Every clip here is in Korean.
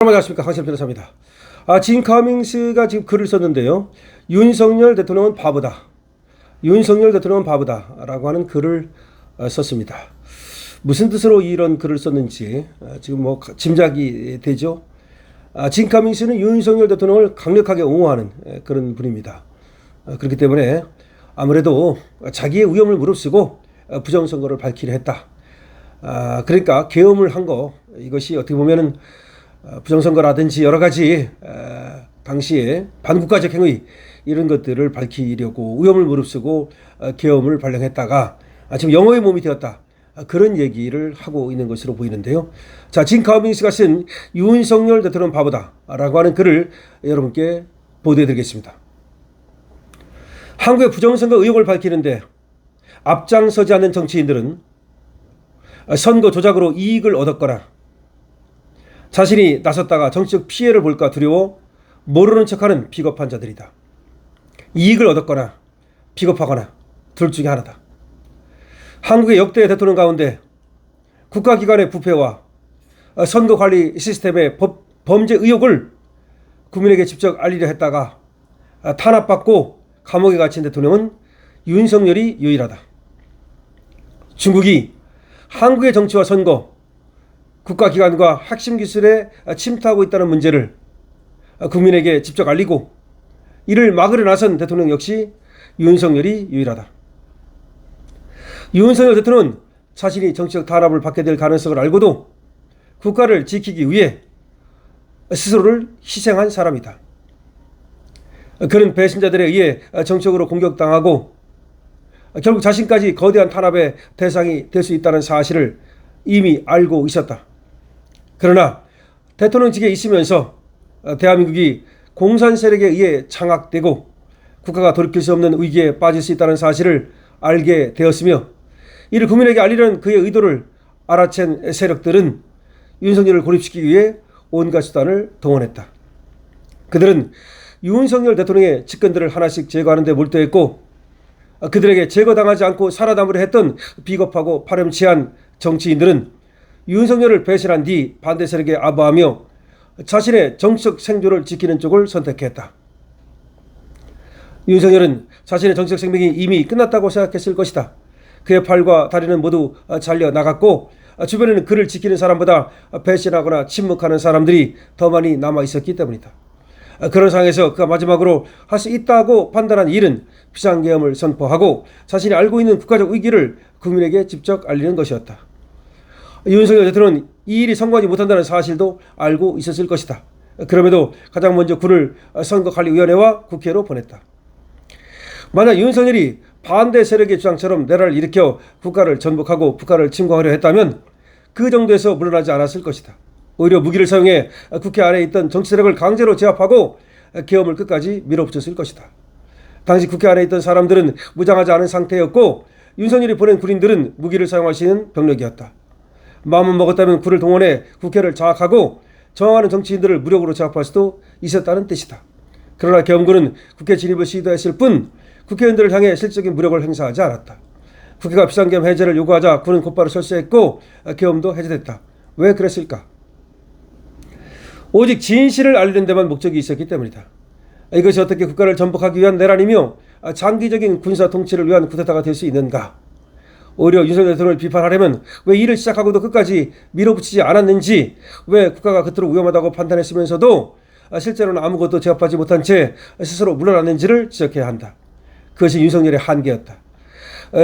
안녕하십니까, 황실 변호사입니다. 진 커밍스가 지금 글을 썼는데요. 윤석열 대통령은 바보다. 윤석열 대통령은 바보다라고 하는 글을 썼습니다. 무슨 뜻으로 이런 글을 썼는지 지금 뭐 짐작이 되죠. 진 커밍스는 윤석열 대통령을 강력하게 옹호하는 그런 분입니다. 그렇기 때문에 아무래도 자기의 위험을 무릅쓰고 부정선거를 밝히려 했다. 그러니까 계엄을 한 거, 이것이 어떻게 보면은 부정선거라든지 여러 가지 당시에 반국가적 행위 이런 것들을 밝히려고 위험을 무릅쓰고 계엄을 발령했다가 지금 영어의 몸이 되었다. 그런 얘기를 하고 있는 것으로 보이는데요. 자, 진 커밍스가 쓴 윤석열 대통령 바보다라고 하는 글을 여러분께 보도해드리겠습니다. 한국의 부정선거 의혹을 밝히는데 앞장서지 않는 정치인들은 선거 조작으로 이익을 얻었거나 자신이 나섰다가 정치적 피해를 볼까 두려워 모르는 척하는 비겁한 자들이다. 이익을 얻었거나 비겁하거나 둘 중에 하나다. 한국의 역대 대통령 가운데 국가기관의 부패와 선거관리 시스템의 범죄 의혹을 국민에게 직접 알리려 했다가 탄압받고 감옥에 갇힌 대통령은 윤석열이 유일하다. 중국이 한국의 정치와 선거, 국가기관과 핵심 기술에 침투하고 있다는 문제를 국민에게 직접 알리고 이를 막으려 나선 대통령 역시 윤석열이 유일하다. 윤석열 대통령은 자신이 정치적 탄압을 받게 될 가능성을 알고도 국가를 지키기 위해 스스로를 희생한 사람이다. 그는 배신자들에 의해 정적으로 공격당하고 결국 자신까지 거대한 탄압의 대상이 될 수 있다는 사실을 이미 알고 있었다. 그러나 대통령직에 있으면서 대한민국이 공산 세력에 의해 장악되고 국가가 돌이킬 수 없는 위기에 빠질 수 있다는 사실을 알게 되었으며 이를 국민에게 알리려는 그의 의도를 알아챈 세력들은 윤석열을 고립시키기 위해 온갖 수단을 동원했다. 그들은 윤석열 대통령의 측근들을 하나씩 제거하는 데 몰두했고 그들에게 제거당하지 않고 살아남으려 했던 비겁하고 파렴치한 정치인들은 윤석열을 배신한 뒤 반대 세력에 아부하며 자신의 정치적 생존을 지키는 쪽을 선택했다. 윤석열은 자신의 정치적 생명이 이미 끝났다고 생각했을 것이다. 그의 팔과 다리는 모두 잘려나갔고 주변에는 그를 지키는 사람보다 배신하거나 침묵하는 사람들이 더 많이 남아있었기 때문이다. 그런 상황에서 그가 마지막으로 할 수 있다고 판단한 일은 비상계엄을 선포하고 자신이 알고 있는 국가적 위기를 국민에게 직접 알리는 것이었다. 윤석열 대통령은 이 일이 성공하지 못한다는 사실도 알고 있었을 것이다. 그럼에도 가장 먼저 군을 선거관리위원회와 국회로 보냈다. 만약 윤석열이 반대 세력의 주장처럼 내란을 일으켜 국가를 전복하고 국가를 침공하려 했다면 그 정도에서 물러나지 않았을 것이다. 오히려 무기를 사용해 국회 안에 있던 정치 세력을 강제로 제압하고 계엄을 끝까지 밀어붙였을 것이다. 당시 국회 안에 있던 사람들은 무장하지 않은 상태였고 윤석열이 보낸 군인들은 무기를 사용할 수 있는 병력이었다. 마음을 먹었다면 군을 동원해 국회를 장악하고 저항하는 정치인들을 무력으로 제압할 수도 있었다는 뜻이다. 그러나 계엄군은 국회 진입을 시도했을 뿐 국회의원들을 향해 실질적인 무력을 행사하지 않았다. 국회가 비상계엄 해제를 요구하자 군은 곧바로 철수했고 계엄도 해제됐다. 왜 그랬을까? 오직 진실을 알리는 데만 목적이 있었기 때문이다. 이것이 어떻게 국가를 전복하기 위한 내란이며 장기적인 군사 통치를 위한 쿠데타가 될 수 있는가? 오히려 윤석열 대통령을 비판하려면 왜 일을 시작하고도 끝까지 밀어붙이지 않았는지, 왜 국가가 그토록 위험하다고 판단했으면서도 실제로는 아무것도 제압하지 못한 채 스스로 물러났는지를 지적해야 한다. 그것이 윤석열의 한계였다.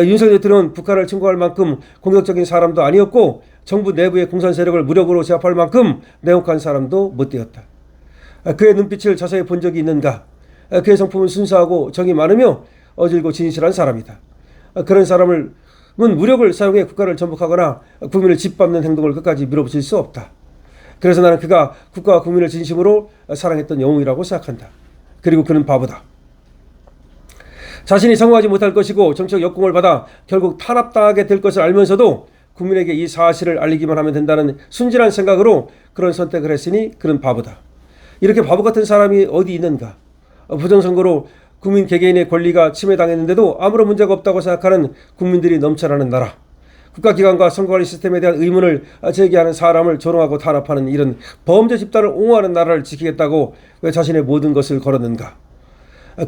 윤석열 대통령은 북한을 침공할 만큼 공격적인 사람도 아니었고 정부 내부의 공산 세력을 무력으로 제압할 만큼 냉혹한 사람도 못 되었다. 그의 눈빛을 자세히 본 적이 있는가? 그의 성품은 순수하고 정이 많으며 어질고 진실한 사람이다. 그런 사람은 무력을 사용해 국가를 전복하거나 국민을 짓밟는 행동을 끝까지 밀어붙일 수 없다. 그래서 나는 그가 국가와 국민을 진심으로 사랑했던 영웅이라고 생각한다. 그리고 그는 바보다. 자신이 성공하지 못할 것이고 정치적 역공을 받아 결국 탄압당하게 될 것을 알면서도 국민에게 이 사실을 알리기만 하면 된다는 순진한 생각으로 그런 선택을 했으니 그는 바보다. 이렇게 바보 같은 사람이 어디 있는가? 부정선거로 국민 개개인의 권리가 침해당했는데도 아무런 문제가 없다고 생각하는 국민들이 넘쳐나는 나라. 국가기관과 선거관리 시스템에 대한 의문을 제기하는 사람을 조롱하고 탄압하는 이런 범죄 집단을 옹호하는 나라를 지키겠다고 왜 자신의 모든 것을 걸었는가?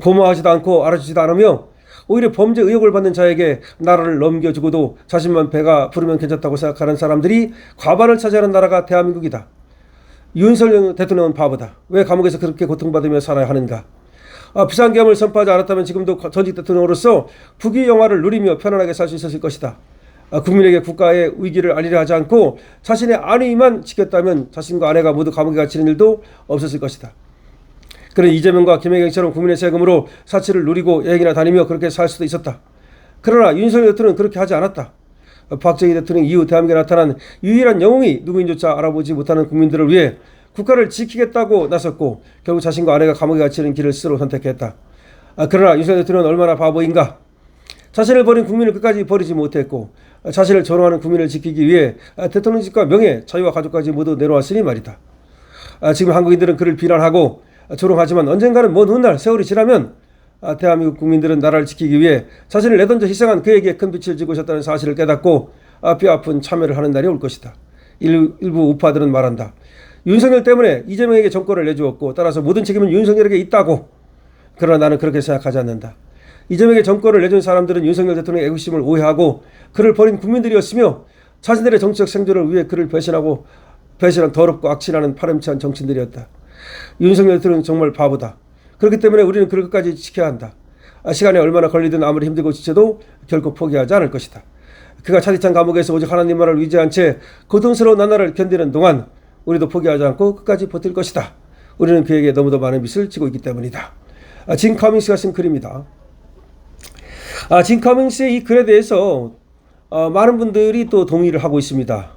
고마워하지도 않고 알아주지도 않으며 오히려 범죄 의혹을 받는 자에게 나라를 넘겨주고도 자신만 배가 부르면 괜찮다고 생각하는 사람들이 과반을 차지하는 나라가 대한민국이다. 윤석열 대통령은 바보다. 왜 감옥에서 그렇게 고통받으며 살아야 하는가? 비상계엄을 선포하지 않았다면 지금도 전직 대통령으로서 북위 영화를 누리며 편안하게 살 수 있었을 것이다. 국민에게 국가의 위기를 알리려 하지 않고 자신의 안위만 지켰다면 자신과 아내가 모두 감옥에 갇히는 일도 없었을 것이다. 그런 이재명과 김혜경처럼 국민의 세금으로 사치를 누리고 여행이나 다니며 그렇게 살 수도 있었다. 그러나 윤석열 대통령은 그렇게 하지 않았다. 박정희 대통령 이후 대한민국에 나타난 유일한 영웅이 누구인조차 알아보지 못하는 국민들을 위해 국가를 지키겠다고 나섰고 결국 자신과 아내가 감옥에 갇히는 길을 스스로 선택했다. 그러나 윤석열 대통령은 얼마나 바보인가. 자신을 버린 국민을 끝까지 버리지 못했고 자신을 조롱하는 국민을 지키기 위해 대통령직과 명예, 자유와 가족까지 모두 내놓았으니 말이다. 지금 한국인들은 그를 비난하고 조롱하지만 언젠가는 먼 훗날 세월이 지나면 대한민국 국민들은 나라를 지키기 위해 자신을 내던져 희생한 그에게 큰 빛을 지고 있었다는 사실을 깨닫고 뼈아픈 참여를 하는 날이 올 것이다. 일부 우파들은 말한다. 윤석열 때문에 이재명에게 정권을 내주었고 따라서 모든 책임은 윤석열에게 있다고. 그러나 나는 그렇게 생각하지 않는다. 이재명에게 정권을 내준 사람들은 윤석열 대통령의 애국심을 오해하고 그를 버린 국민들이었으며 자신들의 정치적 생존을 위해 그를 배신한 더럽고 악취나는 파렴치한 정치인들이었다. 윤석열 대통령은 정말 바보다. 그렇기 때문에 우리는 그를 끝까지 지켜야 한다. 시간이 얼마나 걸리든 아무리 힘들고 지쳐도 결코 포기하지 않을 것이다. 그가 차디찬 감옥에서 오직 하나님만을 의지한 채 고통스러운 나날을 견디는 동안 우리도 포기하지 않고 끝까지 버틸 것이다. 우리는 그에게 너무도 많은 빚을 지고 있기 때문이다. 진 커밍스가 쓴 글입니다. 진 커밍스의 이 글에 대해서 많은 분들이 또 동의를 하고 있습니다.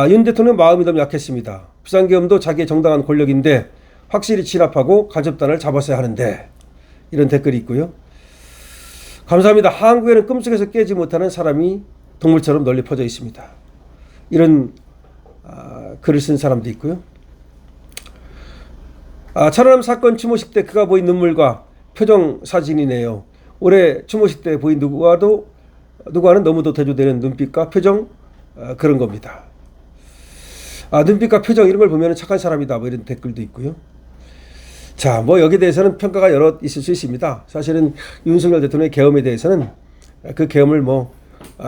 윤 대통령 마음이 너무 약했습니다. 비상계엄도 자기의 정당한 권력인데 확실히 진압하고 간접단을 잡았어야 하는데, 이런 댓글이 있고요. 감사합니다. 한국에는 꿈속에서 깨지 못하는 사람이 동물처럼 널리 퍼져 있습니다. 이런 글을 쓴 사람도 있고요. 천안함 사건 추모식 때 그가 보인 눈물과 표정 사진이네요. 올해 추모식 때 보인 누구와는 너무도 대조되는 눈빛과 표정, 그런 겁니다. 눈빛과 표정 이런 걸 보면 착한 사람이다, 뭐 이런 댓글도 있고요. 자, 뭐 여기에 대해서는 평가가 여러 있을 수 있습니다. 사실은 윤석열 대통령의 계엄에 대해서는 그 계엄을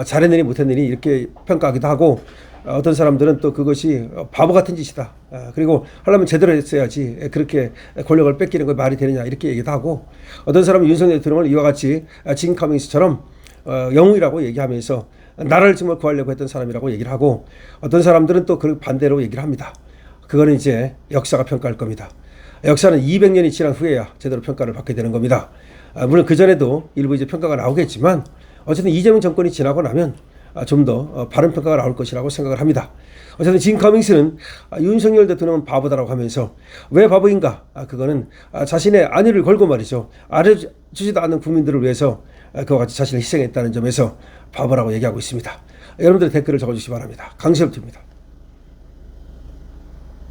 잘했느니 못했느니 이렇게 평가하기도 하고, 어떤 사람들은 또 그것이 바보 같은 짓이다. 그리고 하려면 제대로 했어야지. 그렇게 권력을 뺏기는 거 말이 되느냐 이렇게 얘기도 하고, 어떤 사람은 윤석열 대통령을 이와 같이 진 커밍스처럼 영웅이라고 얘기하면서 나라를 정말 구하려고 했던 사람이라고 얘기를 하고, 어떤 사람들은 또 그 반대로 얘기를 합니다. 그거는 이제 역사가 평가할 겁니다. 역사는 200년이 지난 후에야 제대로 평가를 받게 되는 겁니다. 물론 그전에도 일부 이제 평가가 나오겠지만 어쨌든 이재명 정권이 지나고 나면 좀 더 바른 평가가 나올 것이라고 생각을 합니다. 어쨌든 진 커밍스는 윤석열 대통령은 바보다라고 하면서 왜 바보인가? 그거는 자신의 안위를 걸고 말이죠. 알아주지도 않는 국민들을 위해서 그와 같이 자신을 희생했다는 점에서 바보라고 얘기하고 있습니다. 여러분들 댓글을 적어주시기 바랍니다. 강시엽입니다.